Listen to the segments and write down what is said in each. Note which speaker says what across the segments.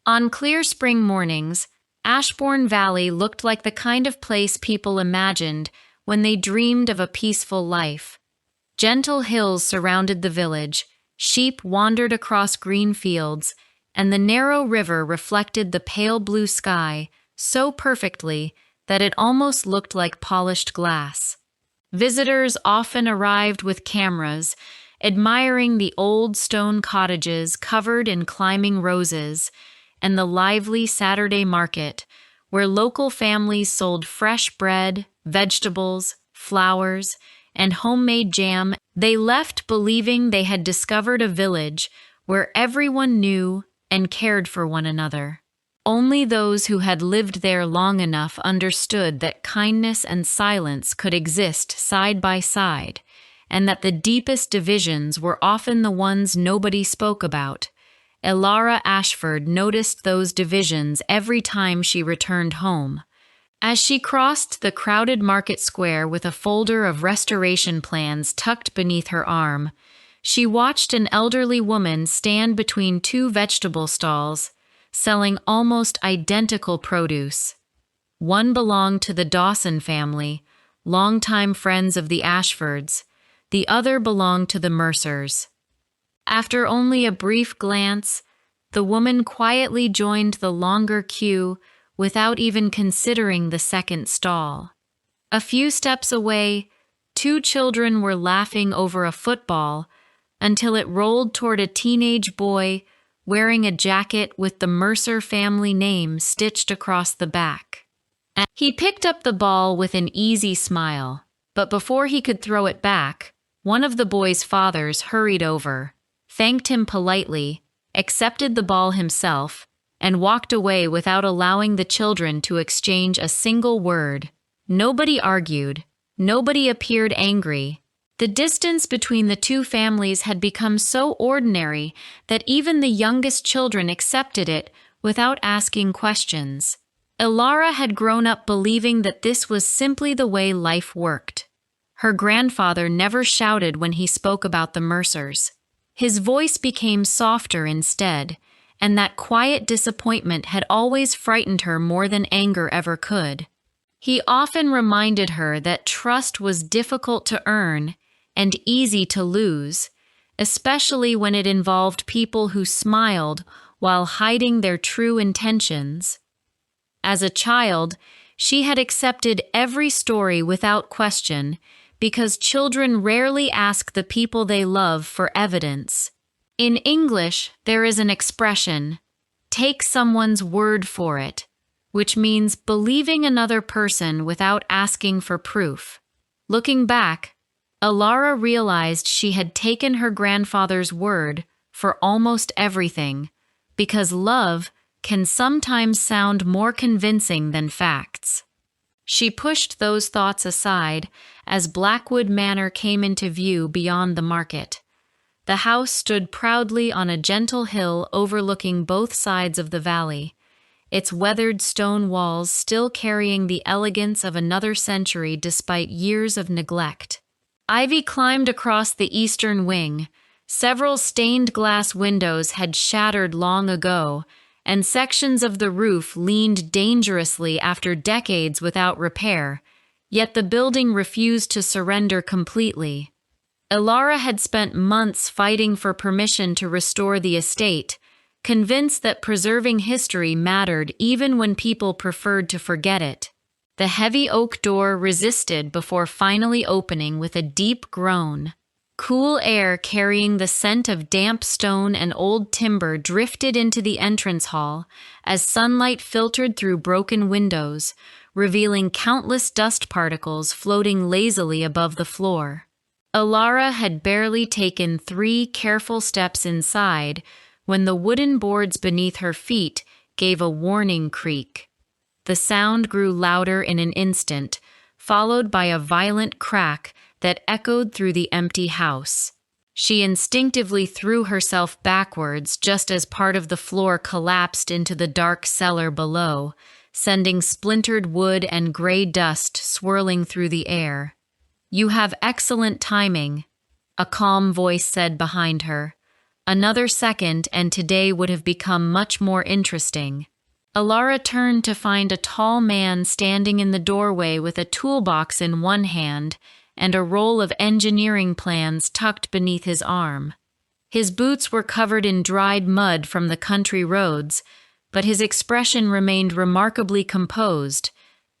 Speaker 1: On clear spring mornings, Ashbourne Valley looked like the kind of place people imagined when they dreamed of a peaceful life. Gentle hills surrounded the village, sheep wandered across green fields, and the narrow river reflected the pale blue sky so perfectly that it almost looked like polished glass. Visitors often arrived with cameras, admiring the old stone cottages covered in climbing roses, and the lively Saturday market, where local families sold fresh bread, vegetables, flowers, and homemade jam. They left believing they had discovered a village where everyone knew and cared for one another. Only those who had lived there long enough understood that kindness and silence could exist side by side, and that the deepest divisions were often the ones nobody spoke about. Elara Ashford noticed those divisions every time she returned home. As she crossed the crowded market square with a folder of restoration plans tucked beneath her arm, she watched an elderly woman stand between two vegetable stalls, selling almost identical produce. One belonged to the Dawson family, longtime friends of the Ashfords. The other belonged to the Mercers. After only a brief glance, the woman quietly joined the longer queue without even considering the second stall. A few steps away, two children were laughing over a football until it rolled toward a teenage boy wearing a jacket with the Mercer family name stitched across the back. He picked up the ball with an easy smile, but before he could throw it back, one of the boy's fathers hurried over, thanked him politely, accepted the ball himself, and walked away without allowing the children to exchange a single word. Nobody argued. Nobody appeared angry. The distance between the two families had become so ordinary that even the youngest children accepted it without asking questions. Elara had grown up believing that this was simply the way life worked. Her grandfather never shouted when he spoke about the Mercers. His voice became softer instead, and that quiet disappointment had always frightened her more than anger ever could. He often reminded her that trust was difficult to earn and easy to lose, especially when it involved people who smiled while hiding their true intentions. As a child, she had accepted every story without question because children rarely ask the people they love for evidence. In English, there is an expression, "take someone's word for it," which means believing another person without asking for proof. Looking back, Elara realized she had taken her grandfather's word for almost everything, because love can sometimes sound more convincing than facts. She pushed those thoughts aside as Blackwood Manor came into view beyond the market. The house stood proudly on a gentle hill overlooking both sides of the valley, its weathered stone walls still carrying the elegance of another century despite years of neglect. Ivy climbed across the eastern wing. Several stained glass windows had shattered long ago, and sections of the roof leaned dangerously after decades without repair, yet the building refused to surrender completely. Elara had spent months fighting for permission to restore the estate, convinced that preserving history mattered even when people preferred to forget it. The heavy oak door resisted before finally opening with a deep groan. Cool air carrying the scent of damp stone and old timber drifted into the entrance hall as sunlight filtered through broken windows, revealing countless dust particles floating lazily above the floor. Elara had barely taken 3 careful steps inside when the wooden boards beneath her feet gave a warning creak. The sound grew louder in an instant, followed by a violent crack that echoed through the empty house. She instinctively threw herself backwards just as part of the floor collapsed into the dark cellar below, sending splintered wood and gray dust swirling through the air. "You have excellent timing," a calm voice said behind her. Another second and today would have become much more interesting. Alara turned to find a tall man standing in the doorway with a toolbox in one hand and a roll of engineering plans tucked beneath his arm. His boots were covered in dried mud from the country roads, but his expression remained remarkably composed,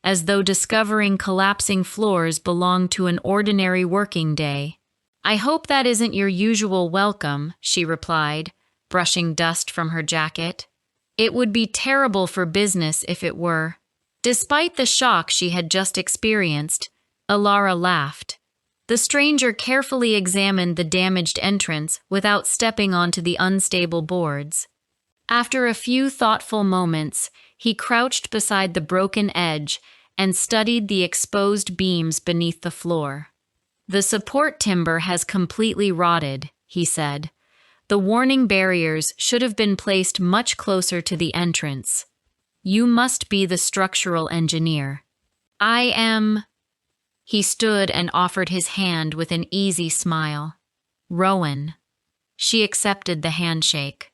Speaker 1: as though discovering collapsing floors belonged to an ordinary working day. "I hope that isn't your usual welcome," she replied, brushing dust from her jacket. "It would be terrible for business if it were." Despite the shock she had just experienced, Alara laughed. The stranger carefully examined the damaged entrance without stepping onto the unstable boards. After a few thoughtful moments, he crouched beside the broken edge and studied the exposed beams beneath the floor. "The support timber has completely rotted," he said. "The warning barriers should have been placed much closer to the entrance. You must be the structural engineer." "I am—" He stood and offered his hand with an easy smile. "Rowan." She accepted the handshake.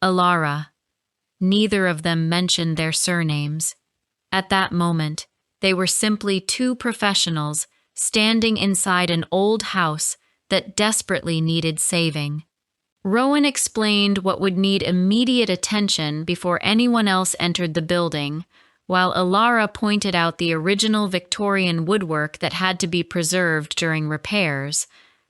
Speaker 1: "Alara." Neither of them mentioned their surnames. At that moment, they were simply two professionals standing inside an old house that desperately needed saving. Rowan explained what would need immediate attention before anyone else entered the building, while Alara pointed out the original Victorian woodwork that had to be preserved during repairs.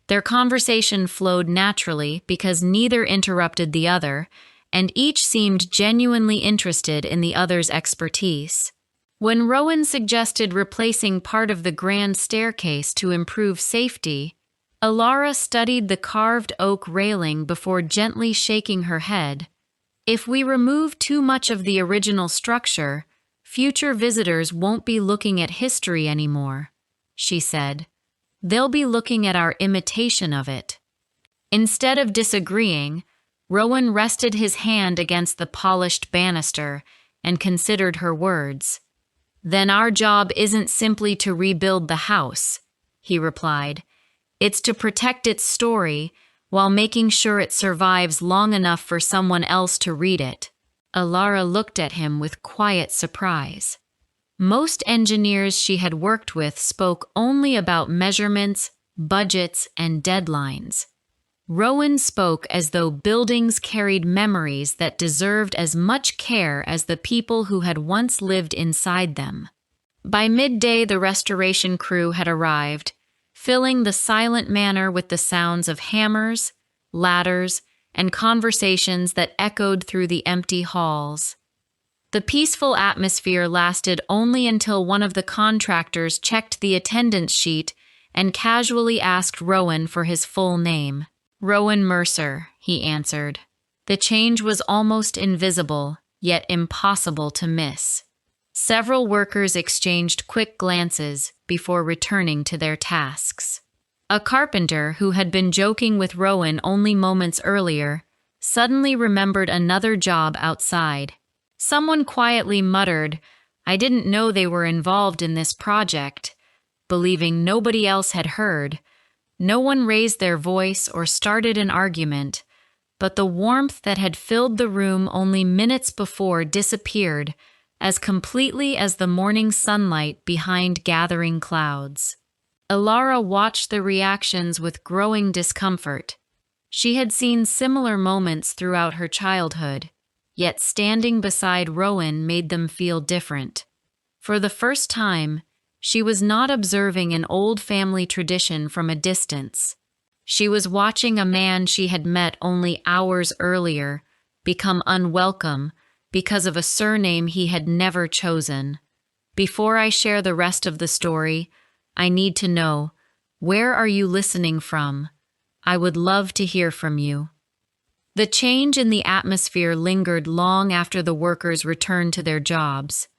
Speaker 1: Their conversation flowed naturally because neither interrupted the other, and each seemed genuinely interested in the other's expertise. When Rowan suggested replacing part of the grand staircase to improve safety, Alara studied the carved oak railing before gently shaking her head. "If we remove too much of the original structure, future visitors won't be looking at history anymore," she said. "They'll be looking at our imitation of it." Instead of disagreeing, Rowan rested his hand against the polished banister and considered her words. "Then our job isn't simply to rebuild the house," he replied. "It's to protect its story while making sure it survives long enough for someone else to read it." Alara looked at him with quiet surprise. Most engineers she had worked with spoke only about measurements, budgets, and deadlines. Rowan spoke as though buildings carried memories that deserved as much care as the people who had once lived inside them. By midday, the restoration crew had arrived, filling the silent manor with the sounds of hammers, ladders, and conversations that echoed through the empty halls. The peaceful atmosphere lasted only until one of the contractors checked the attendance sheet and casually asked Rowan for his full name. "Rowan Mercer," he answered. The change was almost invisible, yet impossible to miss. Several workers exchanged quick glances before returning to their tasks. A carpenter, who had been joking with Rowan only moments earlier, suddenly remembered another job outside. Someone quietly muttered, "I didn't know they were involved in this project," believing nobody else had heard. No one raised their voice or started an argument, but the warmth that had filled the room only minutes before disappeared as completely as the morning sunlight behind gathering clouds. Alara watched the reactions with growing discomfort. She had seen similar moments throughout her childhood, yet standing beside Rowan made them feel different. For the first time, she was not observing an old family tradition from a distance. She was watching a man she had met only hours earlier become unwelcome because of a surname he had never chosen. Before I share the rest of the story, I need to know, where are you listening from? I would love to hear from you. The change in the atmosphere lingered long after the workers returned to their jobs.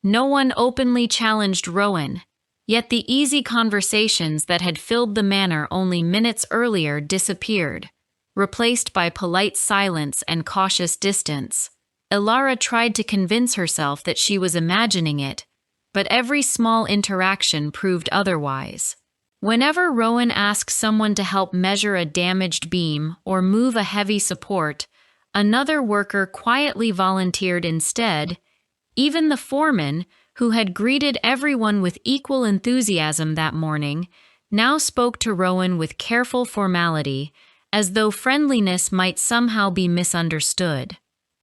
Speaker 1: No one openly challenged Rowan, yet the easy conversations that had filled the manor only minutes earlier disappeared, replaced by polite silence and cautious distance. Alara tried to convince herself that she was imagining it, but every small interaction proved otherwise. Whenever Rowan asked someone to help measure a damaged beam or move a heavy support, another worker quietly volunteered instead. Even the foreman, who had greeted everyone with equal enthusiasm that morning, now spoke to Rowan with careful formality, as though friendliness might somehow be misunderstood.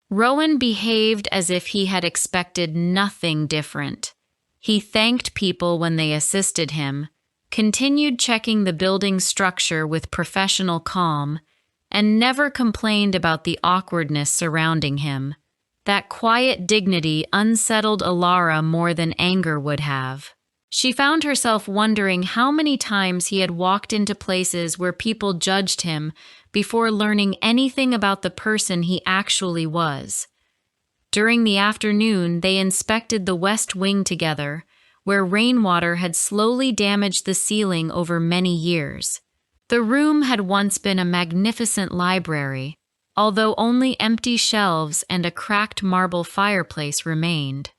Speaker 1: Rowan behaved as if he had expected nothing different. He thanked people when they assisted him, continued checking the building's structure with professional calm, and never complained about the awkwardness surrounding him. That quiet dignity unsettled Alara more than anger would have. She found herself wondering how many times he had walked into places where people judged him before learning anything about the person he actually was. During the afternoon, they inspected the West Wing together, where rainwater had slowly damaged the ceiling over many years. The room had once been a magnificent library, although only empty shelves and a cracked marble fireplace remained.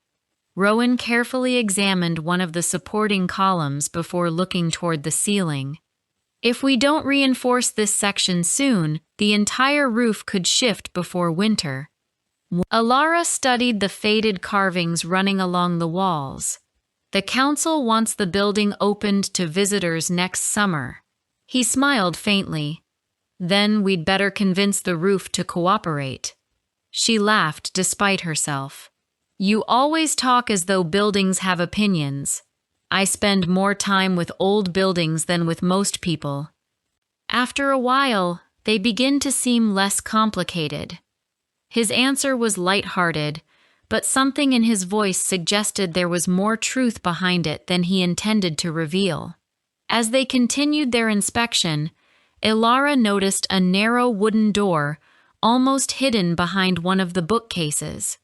Speaker 1: Rowan carefully examined one of the supporting columns before looking toward the ceiling. If we don't reinforce this section soon, the entire roof could shift before winter. Alara studied the faded carvings running along the walls. The council wants the building opened to visitors next summer. He smiled faintly. Then we'd better convince the roof to cooperate. She laughed despite herself. You always talk as though buildings have opinions. I spend more time with old buildings than with most people. After a while, they begin to seem less complicated. His answer was light-hearted, but something in his voice suggested there was more truth behind it than he intended to reveal. As they continued their inspection, Alara noticed a narrow wooden door almost hidden behind one of the bookcases.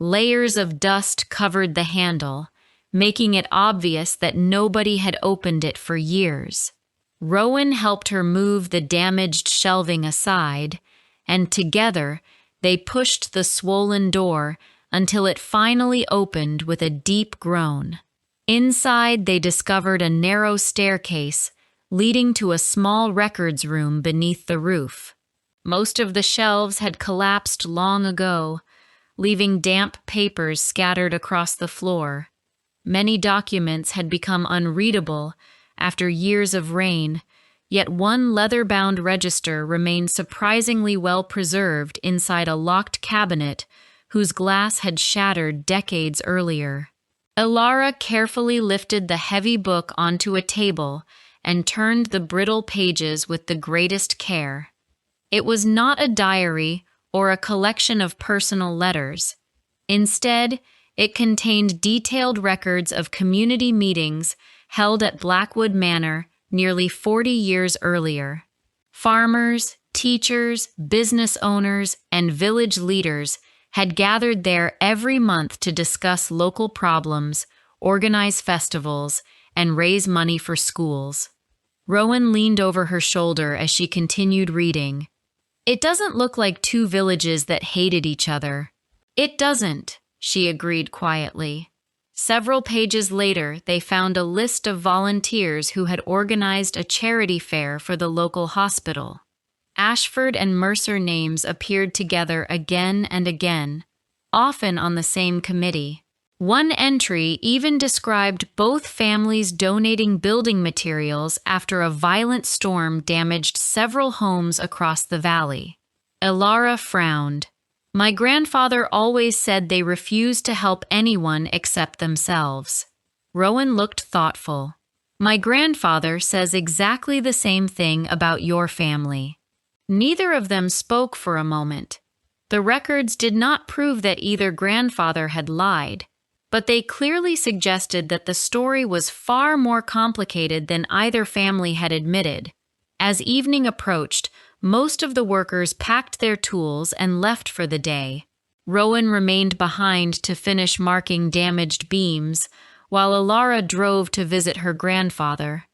Speaker 1: Layers of dust covered the handle, making it obvious that nobody had opened it for years. Rowan helped her move the damaged shelving aside, and together they pushed the swollen door until it finally opened with a deep groan. Inside, they discovered a narrow staircase leading to a small records room beneath the roof. Most of the shelves had collapsed long ago, leaving damp papers scattered across the floor. Many documents had become unreadable after years of rain, yet one leather-bound register remained surprisingly well preserved inside a locked cabinet whose glass had shattered decades earlier. Alara carefully lifted the heavy book onto a table and turned the brittle pages with the greatest care. It was not a diary or a collection of personal letters. Instead, it contained detailed records of community meetings held at Blackwood Manor nearly 40 years earlier. Farmers, teachers, business owners, and village leaders had gathered there every month to discuss local problems, organize festivals, and raise money for schools. Rowan leaned over her shoulder as she continued reading. It doesn't look like two villages that hated each other. It doesn't, she agreed quietly. Several pages later, they found a list of volunteers who had organized a charity fair for the local hospital. Ashford and Mercer names appeared together again and again, often on the same committee. One entry even described both families donating building materials after a violent storm damaged several homes across the valley. Alara frowned. My grandfather always said they refused to help anyone except themselves. Rowan looked thoughtful. My grandfather says exactly the same thing about your family. Neither of them spoke for a moment. The records did not prove that either grandfather had lied, but they clearly suggested that the story was far more complicated than either family had admitted. As evening approached, most of the workers packed their tools and left for the day. Rowan remained behind to finish marking damaged beams, while Alara drove to visit her grandfather.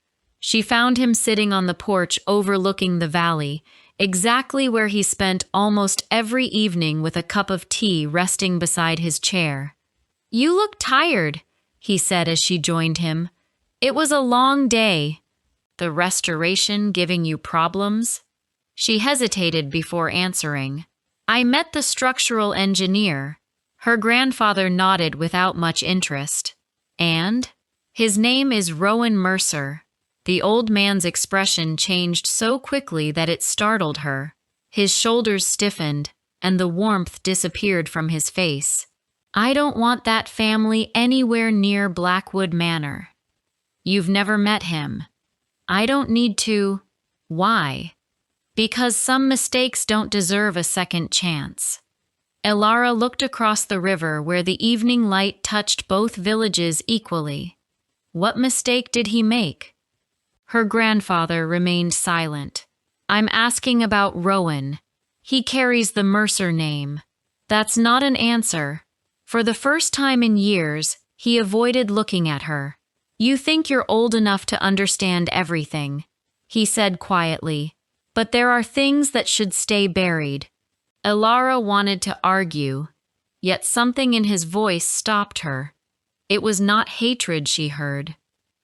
Speaker 1: She found him sitting on the porch overlooking the valley, exactly where he spent almost every evening with a cup of tea resting beside his chair. You look tired, he said as she joined him. It was a long day. the restoration giving you problems? She hesitated before answering. I met the structural engineer. Her grandfather nodded without much interest. And? His name is Rowan Mercer. The old man's expression changed so quickly that it startled her. His shoulders stiffened, and the warmth disappeared from his face. I don't want that family anywhere near Blackwood Manor. You've never met him. I don't need to. Why? Because some mistakes don't deserve a second chance. Elara looked across the river where the evening light touched both villages equally. What mistake did he make? Her grandfather remained silent. I'm asking about Rowan. He carries the Mercer name. That's not an answer. For the first time in years, he avoided looking at her. You think you're old enough to understand everything, he said quietly. But there are things that should stay buried. Elara wanted to argue, yet something in his voice stopped her. It was not hatred she heard.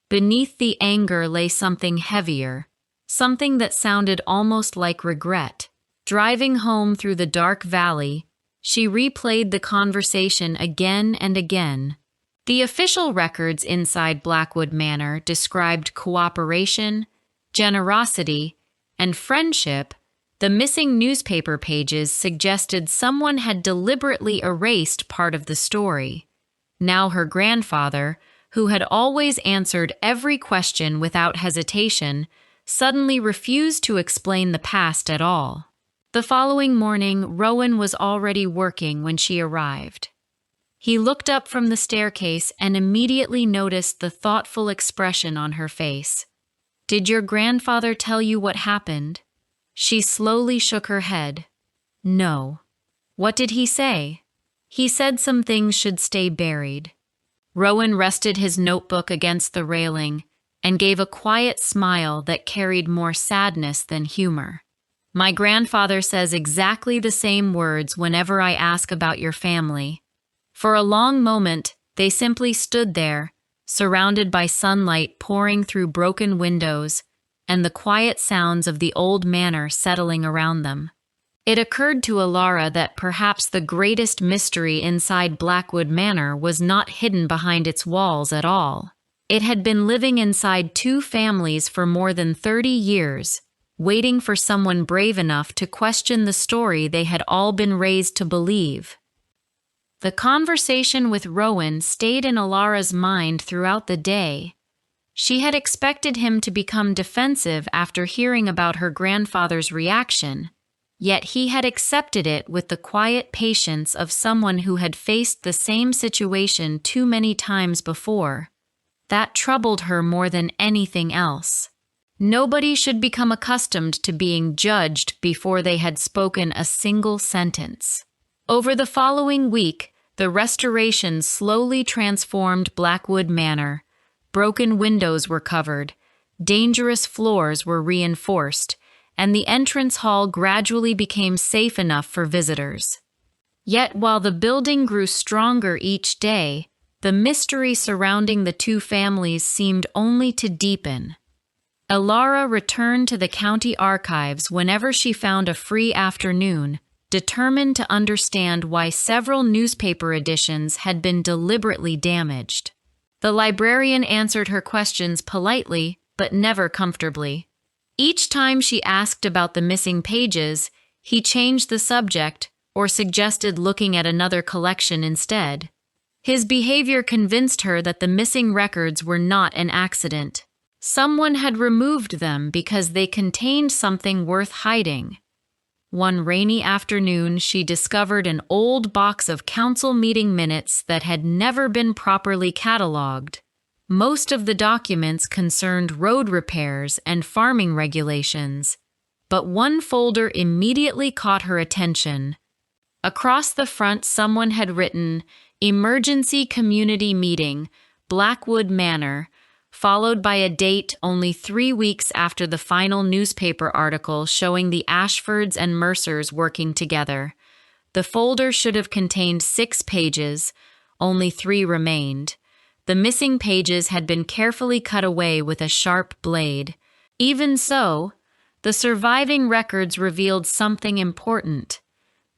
Speaker 1: Beneath the anger lay something heavier, something that sounded almost like regret. Driving home through the dark valley, she replayed the conversation again and again. The official records inside Blackwood Manor described cooperation, generosity, and friendship. The missing newspaper pages suggested someone had deliberately erased part of the story. Now her grandfather, who had always answered every question without hesitation, suddenly refused to explain the past at all. The following morning, Rowan was already working when she arrived. He looked up from the staircase and immediately noticed the thoughtful expression on her face. Did your grandfather tell you what happened? She slowly shook her head. No. What did he say? He said some things should stay buried. Rowan rested his notebook against the railing and gave a quiet smile that carried more sadness than humor. My grandfather says exactly the same words whenever I ask about your family. For a long moment, they simply stood there, surrounded by sunlight pouring through broken windows and the quiet sounds of the old manor settling around them. It occurred to Elara that perhaps the greatest mystery inside Blackwood Manor was not hidden behind its walls at all. It had been living inside two families for more than 30 years, waiting for someone brave enough to question the story they had all been raised to believe. The conversation with Rowan stayed in Elara's mind throughout the day. She had expected him to become defensive after hearing about her grandfather's reaction, yet he had accepted it with the quiet patience of someone who had faced the same situation too many times before. That troubled her more than anything else. Nobody should become accustomed to being judged before they had spoken a single sentence. Over the following week, the restoration slowly transformed Blackwood Manor. Broken windows were covered, dangerous floors were reinforced, and the entrance hall gradually became safe enough for visitors. Yet while the building grew stronger each day, the mystery surrounding the two families seemed only to deepen. Elara returned to the county archives whenever she found a free afternoon, determined to understand why several newspaper editions had been deliberately damaged. The librarian answered her questions politely, but never comfortably. Each time she asked about the missing pages, he changed the subject or suggested looking at another collection instead. His behavior convinced her that the missing records were not an accident. Someone had removed them because they contained something worth hiding. One rainy afternoon, she discovered an old box of council meeting minutes that had never been properly catalogued. Most of the documents concerned road repairs and farming regulations, but one folder immediately caught her attention. Across the front, someone had written, "Emergency Community Meeting, Blackwood Manor," followed by a date only 3 weeks after the final newspaper article showing the Ashfords and Mercers working together. The folder should have contained 6 pages, only 3 remained. The missing pages had been carefully cut away with a sharp blade. Even so, the surviving records revealed something important.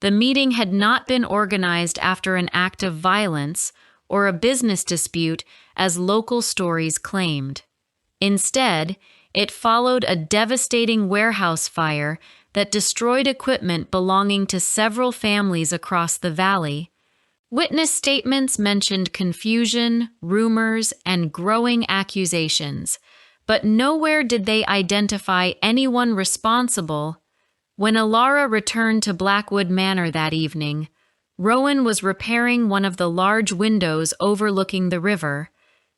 Speaker 1: The meeting had not been organized after an act of violence or a business dispute, as local stories claimed. Instead, it followed a devastating warehouse fire that destroyed equipment belonging to several families across the valley. Witness statements mentioned confusion, rumors, and growing accusations, but nowhere did they identify anyone responsible. When Alara returned to Blackwood Manor that evening, Rowan was repairing one of the large windows overlooking the river.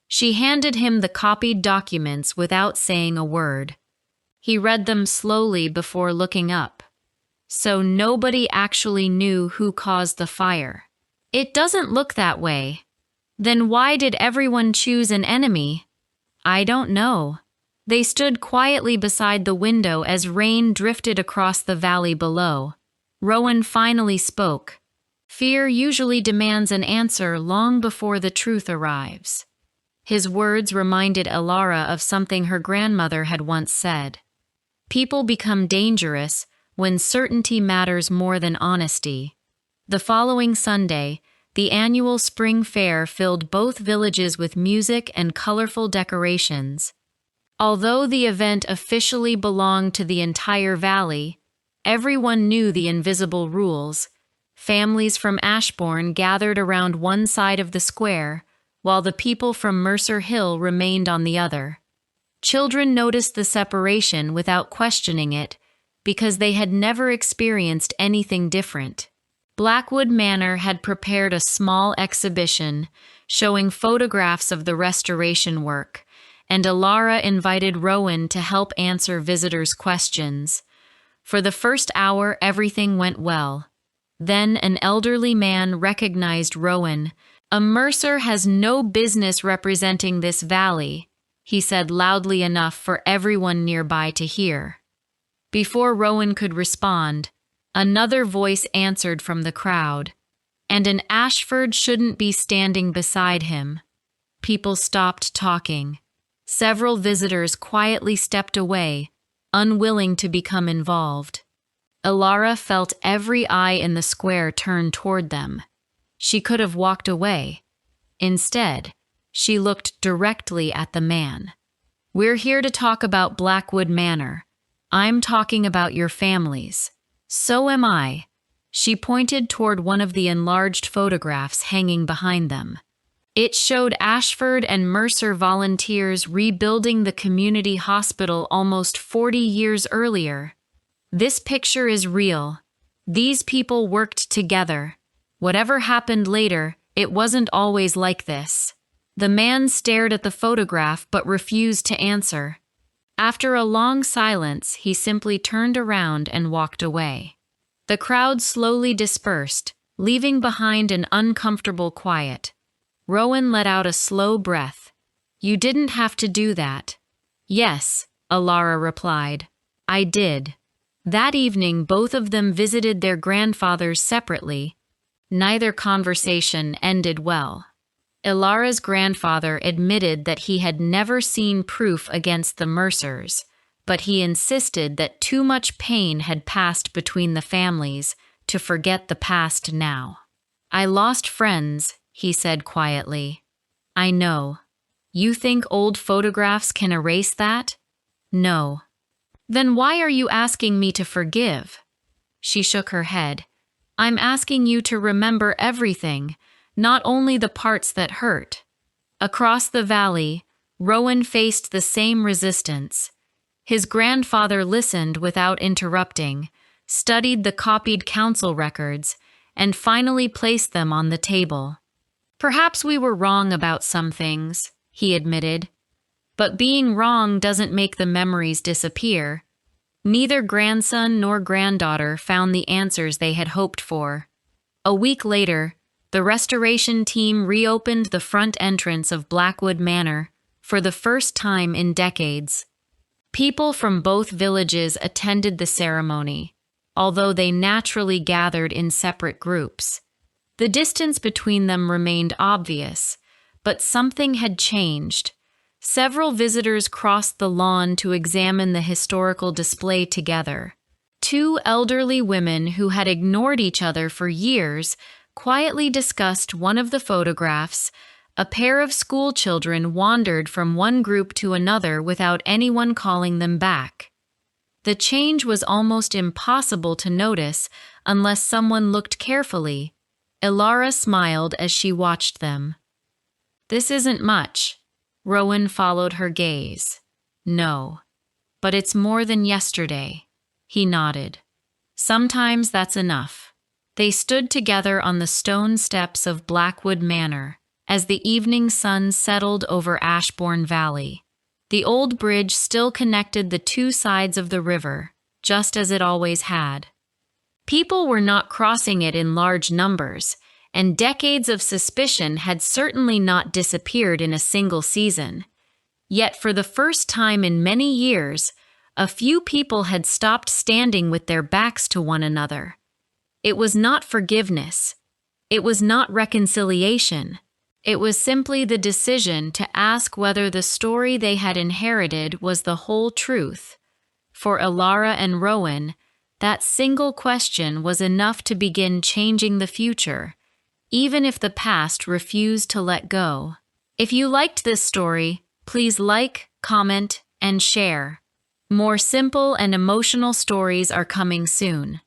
Speaker 1: She handed him the copied documents without saying a word. He read them slowly before looking up. So nobody actually knew who caused the fire. It doesn't look that way. Then why did everyone choose an enemy? I don't know. They stood quietly beside the window as rain drifted across the valley below. Rowan finally spoke. Fear usually demands an answer long before the truth arrives. His words reminded Alara of something her grandmother had once said. People become dangerous when certainty matters more than honesty. The following Sunday, the annual spring fair filled both villages with music and colorful decorations. Although the event officially belonged to the entire valley, everyone knew the invisible rules. Families from Ashbourne gathered around one side of the square, while the people from Mercer Hill remained on the other. Children noticed the separation without questioning it, because they had never experienced anything different. Blackwood Manor had prepared a small exhibition showing photographs of the restoration work, and Alara invited Rowan to help answer visitors' questions. For the first hour, everything went well. Then an elderly man recognized Rowan. "A Mercer has no business representing this valley," he said loudly enough for everyone nearby to hear. Before Rowan could respond, another voice answered from the crowd, "And an Ashford shouldn't be standing beside him." People stopped talking. Several visitors quietly stepped away, unwilling to become involved. Alara felt every eye in the square turn toward them. She could have walked away. Instead, she looked directly at the man. "We're here to talk about Blackwood Manor. I'm talking about your families. So am I." She pointed toward one of the enlarged photographs hanging behind them. It showed Ashford and Mercer volunteers rebuilding the community hospital almost 40 years earlier. "This picture is real. These people worked together. Whatever happened later, it wasn't always like this." The man stared at the photograph but refused to answer. After a long silence, he simply turned around and walked away. The crowd slowly dispersed, leaving behind an uncomfortable quiet. Rowan let out a slow breath. "You didn't have to do that." "Yes," Alara replied. "I did." That evening, both of them visited their grandfathers separately. Neither conversation ended well. Alara's grandfather admitted that he had never seen proof against the Mercers, but he insisted that too much pain had passed between the families to forget the past now. "I lost friends," he said quietly. "I know. You think old photographs can erase that?" "No." "Then why are you asking me to forgive?" She shook her head. "I'm asking you to remember everything, not only the parts that hurt." Across the valley, Rowan faced the same resistance. His grandfather listened without interrupting, studied the copied council records, and finally placed them on the table. "Perhaps we were wrong about some things," he admitted. "But being wrong doesn't make the memories disappear." Neither grandson nor granddaughter found the answers they had hoped for. A week later, the restoration team reopened the front entrance of Blackwood Manor for the first time in decades. People from both villages attended the ceremony, although they naturally gathered in separate groups. The distance between them remained obvious, but something had changed. Several visitors crossed the lawn to examine the historical display together. Two elderly women who had ignored each other for years quietly discussed one of the photographs. A pair of school children wandered from one group to another without anyone calling them back. The change was almost impossible to notice unless someone looked carefully. Elara smiled as she watched them. "This isn't much." Rowan followed her gaze. "No, but it's more than yesterday." He nodded. "Sometimes that's enough." They stood together on the stone steps of Blackwood Manor as the evening sun settled over Ashbourne Valley. The old bridge still connected the two sides of the river, just as it always had. People were not crossing it in large numbers, and decades of suspicion had certainly not disappeared in a single season. Yet for the first time in many years, a few people had stopped standing with their backs to one another. It was not forgiveness. It was not reconciliation. It was simply the decision to ask whether the story they had inherited was the whole truth. For Elara and Rowan, that single question was enough to begin changing the future, even if the past refused to let go. If you liked this story, please like, comment, and share. More simple and emotional stories are coming soon.